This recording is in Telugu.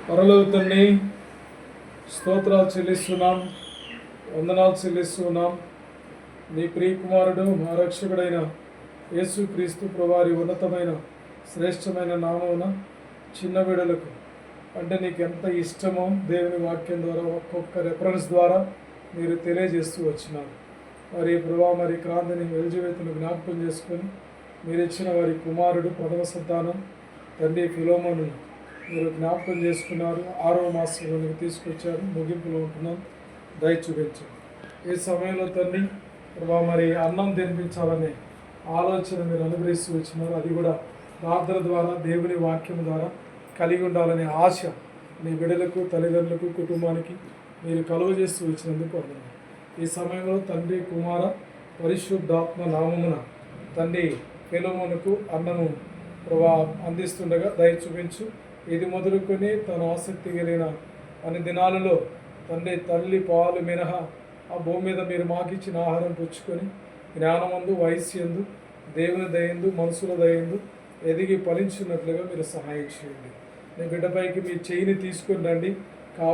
పరలోక తండ్రి, స్తోత్రాలు చెల్లిస్తున్నాం, వందనాలు చెల్లిస్తున్నాం. నీ ప్రియకుమారుడు మా రక్షకుడైన యేసుక్రీస్తు ప్రభువారి ఉన్నతమైన శ్రేష్టమైన నామమున చిన్న బిడ్డలకు అంటే నీకు ఎంత ఇష్టమో దేవుని వాక్యం ద్వారా ఒక్కొక్క రెఫరెన్స్ ద్వారా మీరు తెలియజేస్తూ వచ్చినారు. మరి క్రాంతిని ఎలిజబెత్ను జ్ఞాపకం చేసుకొని మీరు ఇచ్చిన వారి కుమారుడు ప్రథమ సంతానం తండ్రి ఫిలోమోను మీరు జ్ఞాపకం చేసుకున్నారు. 6వ మాసంలోనికి తీసుకొచ్చారు. ముగింపులో ఉంటున్నాం. దయ చూపించు. ఈ సమయంలో తండ్రి మరి అన్నం తినిపించాలనే ఆలోచన మీరు అనుగ్రహిస్తూ వచ్చినారు. అది కూడా ప్రార్థన ద్వారా దేవుని వాక్యం ద్వారా కలిగి ఉండాలనే ఆశ మీ బిడ్డలకు, తల్లిదండ్రులకు, కుటుంబానికి మీరు కలుగజేస్తూ వచ్చినందుకు వందనాలు. ఈ సమయంలో తండ్రి, కుమార, పరిశుద్ధాత్మ నామమున తండ్రి ఫిలోమోనుకు అన్నము అందిస్తుండగా దయ చూపించు. ఇది మొదలుకొని తన ఆసక్తి కలిగిన అన్ని దినాలలో తండ్రి తల్లి పాలు మినహా ఆ భూమి మీద మీరు మాకిచ్చిన ఆహారం పుచ్చుకొని జ్ఞానమందు, వయస్యందు, దేవుని దయందు, మనుషుల దయందు ఎదిగి ఫలించినట్లుగా మీరు సహాయం చేయండి. మీ బిడ్డపైకి మీ చేయిని తీసుకుని రండి.